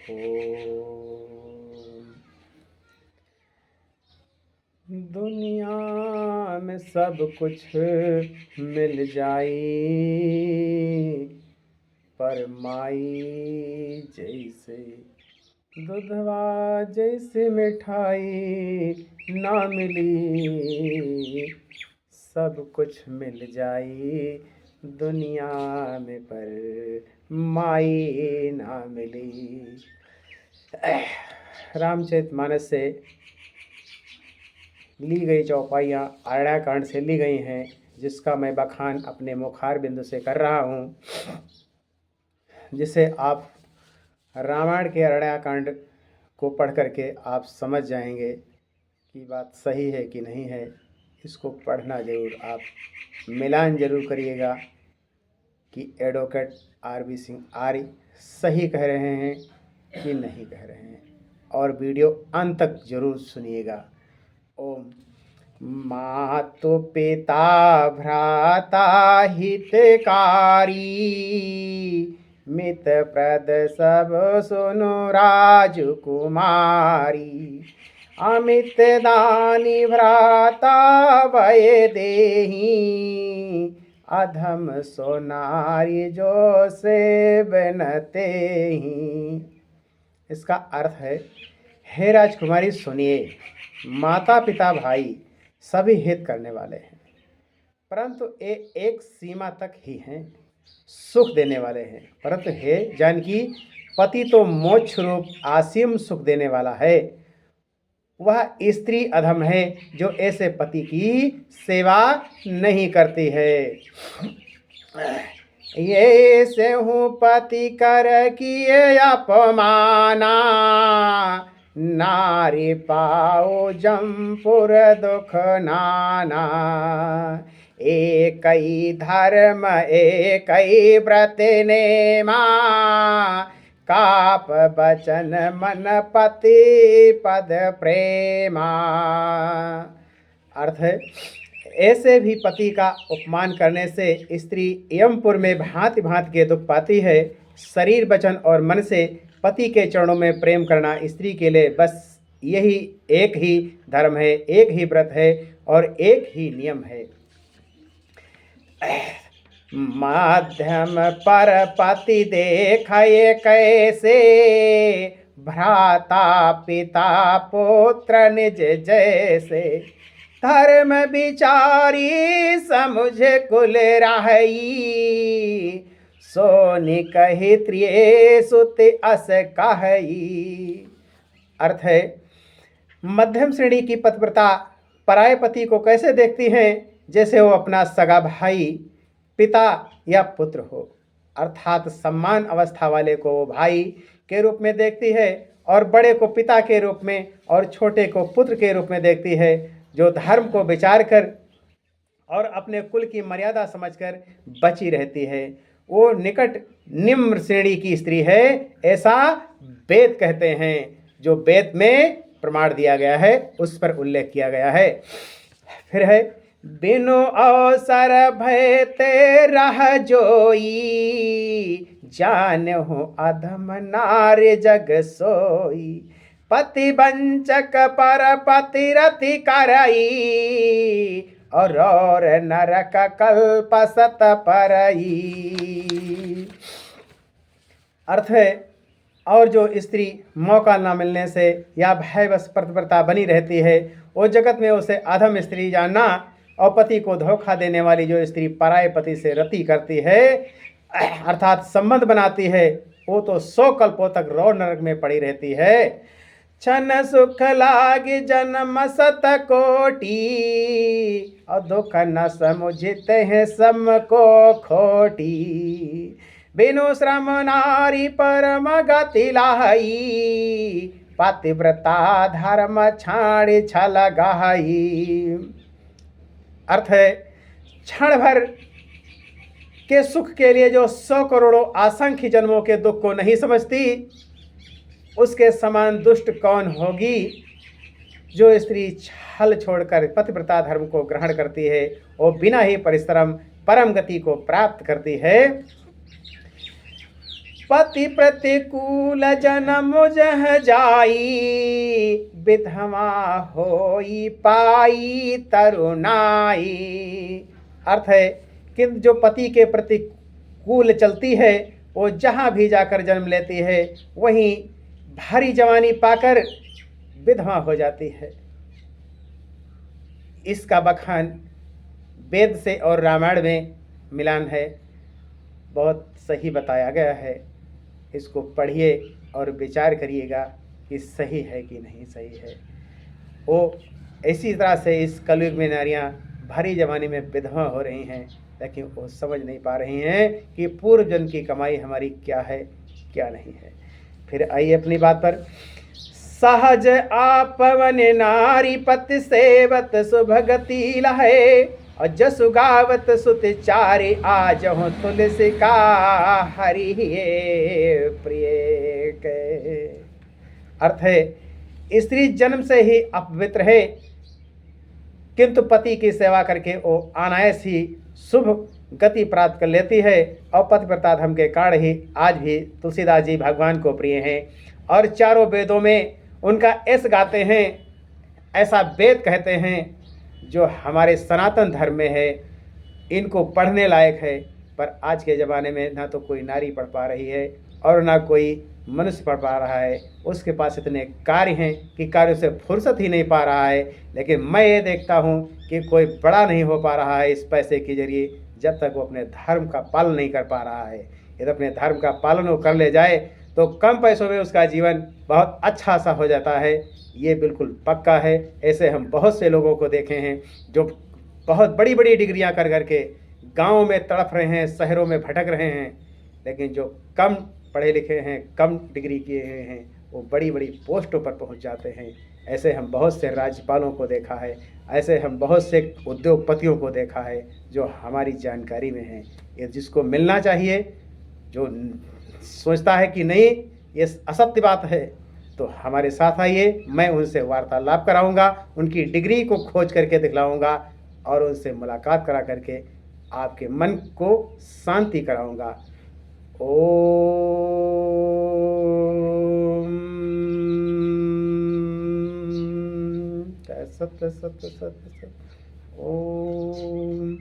ओम। दुनिया में सब कुछ मिल जाई, पर माई जैसे दूधवा जैसे मिठाई ना मिली। सब कुछ मिल जाई दुनिया में, पर माई ना मिली। रामचरितमानस से ली गई चौपाइयाँ अरण्यकांड से ली गई हैं, जिसका मैं बखान अपने मुखार बिंदु से कर रहा हूँ, जिसे आप रामायण के अरण्यकांड को पढ़ करके आप समझ जाएंगे कि बात सही है कि नहीं है। इसको पढ़ना जरूर, आप मिलान जरूर करिएगा कि एडवोकेट आर.बी. सिंह आर्य सही कह रहे हैं कि नहीं कह रहे हैं, और वीडियो अंत तक जरूर सुनिएगा। ओम। मातु पिता भ्राता हितकारी, मित प्रद सब सुनु राजकुमारी। अमित दानी भ्राता भय देही, अधम सो नारी जो से बनते ही। इसका अर्थ है, हे राजकुमारी सुनिए, माता पिता भाई सभी हित करने वाले हैं, परंतु ये एक सीमा तक ही हैं, सुख देने वाले हैं। परंतु हे जानकी, पति तो मोक्ष रूप असीम सुख देने वाला है। वह स्त्री अधम है जो ऐसे पति की सेवा नहीं करती है। ये से हूँ पति कर किए अपमाना, नारी पाओ जमपुर दुख नाना। एक ही धर्म एक ही व्रत नेमा, काप बचन मन पति पद प्रेमा। अर्थ है, ऐसे भी पति का उपमान करने से स्त्री यमपुर में भांति भांति के दुख पाती है। शरीर वचन और मन से पति के चरणों में प्रेम करना स्त्री के लिए बस यही एक ही धर्म है, एक ही व्रत है और एक ही नियम है। माध्यम पर पति देखे कैसे, भ्राता पिता पुत्र निज जैसे। धर्म विचारी समुझ कुल राही, सोनि कही त्रिय सुत अस कही। अर्थ है, मध्यम श्रेणी की पतिव्रता पराय पति को कैसे देखती हैं, जैसे वो अपना सगा भाई, पिता या पुत्र हो। अर्थात सम्मान अवस्था वाले को वो भाई के रूप में देखती है, और बड़े को पिता के रूप में और छोटे को पुत्र के रूप में देखती है। जो धर्म को विचार कर और अपने कुल की मर्यादा समझकर बची रहती है, वो निकट निम्न श्रेणी की स्त्री है, ऐसा वेद कहते हैं। जो वेद में प्रमाण दिया गया है उस पर उल्लेख किया गया है। फिर है, बिनु अवसर भय ते रह जोई, जान हो अधम नार्य जग सोई। पति वंचक पर पति रति करई, और नरक कल्प सत परई। अर्थ है, और जो स्त्री मौका न मिलने से या भयवश पतिव्रता बनी रहती है, वो जगत में उसे अधम स्त्री जानना। और पति को धोखा देने वाली जो स्त्री पराये पति से रति करती है, अर्थात संबंध बनाती है, वो तो 100 कल्पों तक रौ नरक में पड़ी रहती है। छन सुख लाग जन्म सत कोटि, और दुख न समुझते हैं सम को खोटी। बिनु श्रम नारी परम गति लाही, पतिव्रता धर्म छाड़ छल गाई। अर्थ है, क्षण भर के सुख के लिए जो 100 करोड़ों असंख्य जन्मों के दुख को नहीं समझती, उसके समान दुष्ट कौन होगी। जो स्त्री छल छोड़कर पतिव्रता धर्म को ग्रहण करती है, वो बिना ही परिश्रम परम गति को प्राप्त करती है। पति प्रतिकूल जन्म जह जाई, विधवा होई पाई तरुणाई। अर्थ है कि जो पति के प्रतिकूल चलती है वो जहाँ भी जाकर जन्म लेती है वहीं भारी जवानी पाकर विधवा हो जाती है। इसका बखान वेद से और रामायण में मिलान है, बहुत सही बताया गया है। इसको पढ़िए और विचार करिएगा कि सही है कि नहीं सही है। वो इसी तरह से इस कलयुग में नारियां भारी जमाने में विधवा हो रही हैं, लेकिन वो समझ नहीं पा रही हैं कि पूर्व जन्म की कमाई हमारी क्या है क्या नहीं है। फिर आइए अपनी बात पर। सहज आपवन नारी पति सेवत सुभगति लहे, और जसु गावत सुत चारि आज हो तुलसी का हरि प्रिय के। अर्थ है स्त्री जन्म से ही अपवित्र है, किंतु पति की सेवा करके वो अनायास ही शुभ गति प्राप्त कर लेती है। और पतिव्रता धर्म के कारण ही आज भी तुलसीदास जी भगवान को प्रिय हैं और चारों वेदों में उनका ऐस गाते हैं, ऐसा वेद कहते हैं जो हमारे सनातन धर्म में है, इनको पढ़ने लायक है। पर आज के ज़माने में ना तो कोई नारी पढ़ पा रही है और ना कोई मनुष्य पढ़ पा रहा है। उसके पास इतने कार्य हैं कि कार्यों से फुर्सत ही नहीं पा रहा है। लेकिन मैं ये देखता हूँ कि कोई बड़ा नहीं हो पा रहा है इस पैसे के जरिए जब तक वो अपने धर्म का पालन नहीं कर पा रहा है। यदि अपने धर्म का पालन वो कर ले जाए तो कम पैसों में उसका जीवन बहुत अच्छा सा हो जाता है, ये बिल्कुल पक्का है। ऐसे हम बहुत से लोगों को देखे हैं जो बहुत बड़ी बड़ी डिग्रियां कर करके गाँव में तड़प रहे हैं, शहरों में भटक रहे हैं, लेकिन जो कम पढ़े लिखे हैं, कम डिग्री किए हुए हैं, वो बड़ी बड़ी पोस्टों पर पहुंच जाते हैं। ऐसे हम बहुत से राज्यपालों को देखा है, ऐसे हम बहुत से उद्योगपतियों को देखा है जो हमारी जानकारी में हैं। ये जिसको मिलना चाहिए, जो सोचता है कि नहीं ये असत्य बात है, तो हमारे साथ आइए, मैं उनसे वार्तालाप कराऊंगा, उनकी डिग्री को खोज करके दिखलाऊंगा और उनसे मुलाकात करा करके आपके मन को शांति कराऊंगा। ओम सत्य सत्य सत्य सत्य ओम।